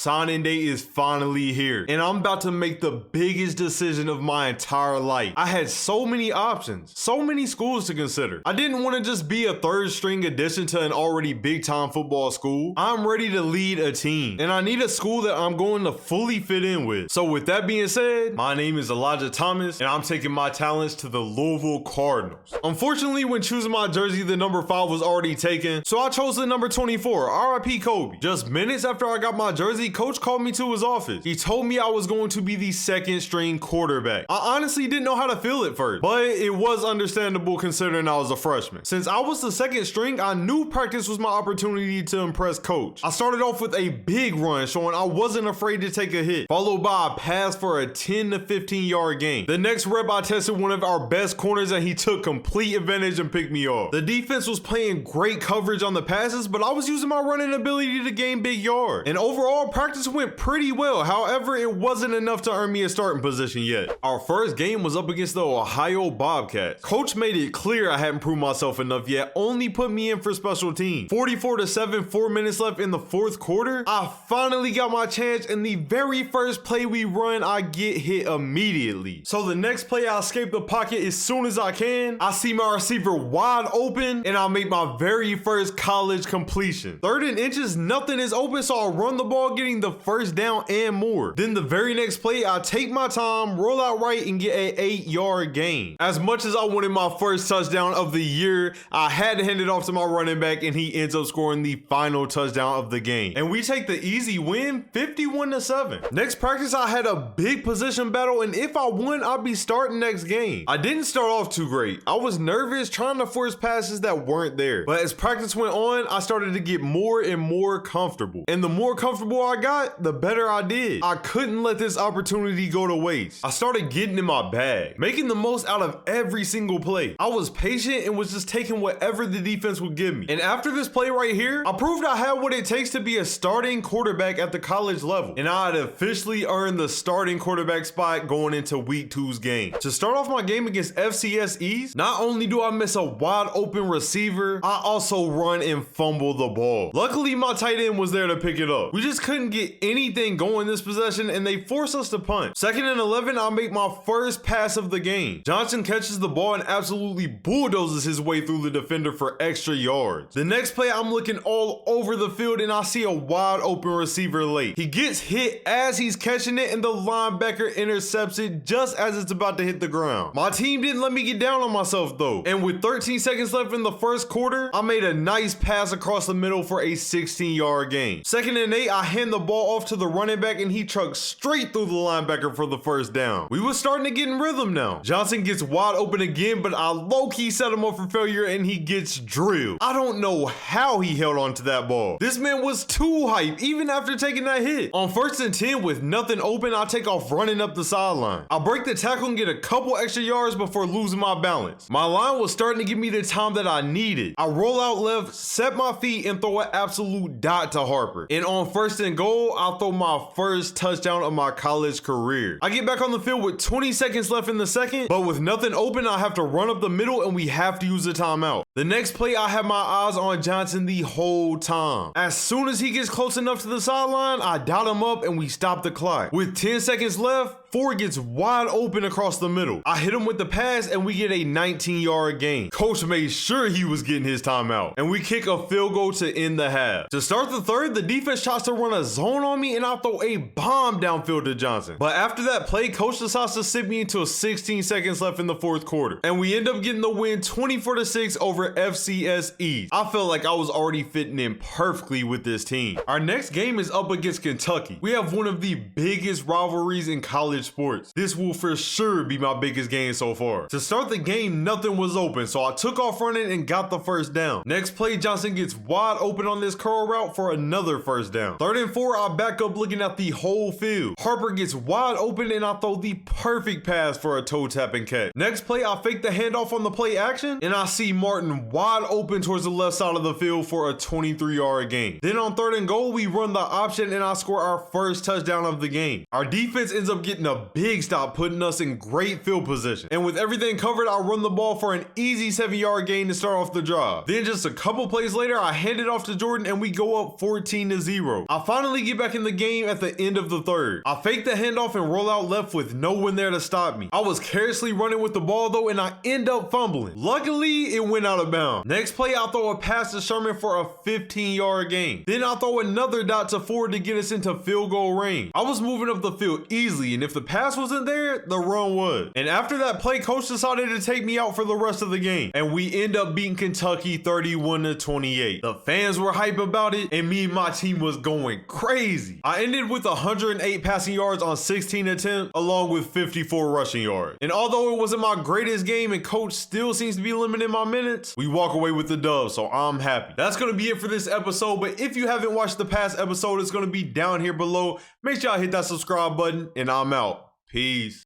Signing day is finally here, and I'm about to make the biggest decision of my entire life. I had so many options, so many schools to consider. I didn't want to just be a third string addition to an already big time football school. I'm ready to lead a team, and I need a school that I'm going to fully fit in with. So with that being said, my name is Elijah Thomas, and I'm taking my talents to the Louisville Cardinals. Unfortunately, when choosing my jersey, the number 5 was already taken, so I chose the number 24, RIP Kobe. Just minutes after I got my jersey, coach called me to his office. He told me I was going to be the second string quarterback. I honestly didn't know how to feel at first, but it was understandable considering I was a freshman. Since I was the second string, I knew practice was my opportunity to impress coach. I started off with a big run showing I wasn't afraid to take a hit, followed by a pass for a 10 to 15 yard gain. The next rep I tested one of our best corners and he took complete advantage and picked me off. The defense was playing great coverage on the passes, but I was using my running ability to gain big yards. And overall, practice went pretty well. However, it wasn't enough to earn me a starting position yet. Our first game was up against the Ohio Bobcats. Coach made it clear I hadn't proved myself enough yet, only put me in for special teams. 44-7, 4 minutes left in the fourth quarter. I finally got my chance, and the very first play we run, I get hit immediately. So the next play, I escape the pocket as soon as I can. I see my receiver wide open, and I make my very first college completion. 3rd and inches, nothing is open, so I run the ball, getting the first down and more. Then the very next play, I take my time, roll out right, and get an 8-yard gain. As much as I wanted my first touchdown of the year, I had to hand it off to my running back, and he ends up scoring the final touchdown of the game. And we take the easy win, 51-7. Next practice, I had a big position battle, and if I won, I'd be starting next game. I didn't start off too great. I was nervous trying to force passes that weren't there. But as practice went on, I started to get more and more comfortable. And the more comfortable I got, the better I did. I couldn't let this opportunity go to waste. I started getting in my bag, making the most out of every single play. I was patient and was just taking whatever the defense would give me. And after this play right here, I proved I had what it takes to be a starting quarterback at the college level. And I had officially earned the starting quarterback spot going into week 2's game. To start off my game against FCS East, not only do I miss a wide open receiver, I also run and fumble the ball. Luckily, my tight end was there to pick it up. We just couldn't get anything going this possession, and they forced us to punt. 2nd and 11, I make my first pass of the game. Johnson catches the ball and absolutely bulldozes his way through the defender for extra yards. The next play, I'm looking all over the field, and I see a wide open receiver late. He gets hit as he's catching it, and the linebacker intercepts it just as it's about to hit the ground. My team didn't let me get down on myself though, and with 13 seconds left in the first quarter, I made a nice pass across the middle for a 16-yard gain. 2nd and 8, I hand the ball off to the running back, and he trucks straight through the linebacker for the first down. We were starting to get in rhythm now. Johnson gets wide open again, but I low-key set him up for failure, and he gets drilled. I don't know how he held on to that ball. This man was too hype, even after taking that hit. On 1st and 10, with nothing open, I take off running up the sideline. I break the tackle and get a couple extra yards before losing my balance. My line was starting to give me the time that I needed. I roll out left, set my feet, and throw an absolute dot to Harper. And on 1st and goal, I'll throw my first touchdown of my college career. I get back on the field with 20 seconds left in the second, but with nothing open, I have to run up the middle and we have to use a timeout. The next play, I have my eyes on Johnson the whole time. As soon as he gets close enough to the sideline, I dot him up and we stop the clock. With 10 seconds left, Ford gets wide open across the middle. I hit him with the pass and we get a 19-yard gain. Coach made sure he was getting his timeout, and we kick a field goal to end the half. To start the third, the defense tries to run a zone on me and I throw a bomb downfield to Johnson. But after that play, coach decides to sit me until 16 seconds left in the fourth quarter, and we end up getting the win 24-6 over FCS East. I felt like I was already fitting in perfectly with this team. Our next game is up against Kentucky. We have one of the biggest rivalries in college sports. This will for sure be my biggest game so far. To start the game, nothing was open, so I took off running and got the first down. Next play, Johnson gets wide open on this curl route for another first down. 3rd and 4, I back up looking at the whole field. Harper gets wide open and I throw the perfect pass for a toe tap and catch. Next play, I fake the handoff on the play action and I see Martin Jordan wide open towards the left side of the field for a 23-yard gain. Then on 3rd and goal, we run the option and I score our first touchdown of the game. Our defense ends up getting a big stop, putting us in great field position. And with everything covered, I run the ball for an easy 7-yard gain to start off the drive. Then just a couple plays later, I hand it off to Jordan and we go up 14-0. I finally get back in the game at the end of the 3rd. I fake the handoff and roll out left with no one there to stop me. I was carelessly running with the ball though, and I end up fumbling. Luckily, it went out of bounds. Next play, I throw a pass to Sherman for a 15-yard gain. Then I throw another dot to Ford to get us into field goal range. I was moving up the field easily, and if the pass wasn't there, the run was. And after that play, coach decided to take me out for the rest of the game, and we end up beating Kentucky 31-28. The fans were hype about it, and me and my team was going crazy. I ended with 108 passing yards on 16 attempts, along with 54 rushing yards. And although it wasn't my greatest game and coach still seems to be limiting my minutes, we walk away with the dub, so I'm happy. That's gonna be it for this episode, but if you haven't watched the past episode, it's gonna be down here below. Make sure y'all hit that subscribe button, and I'm out. Peace.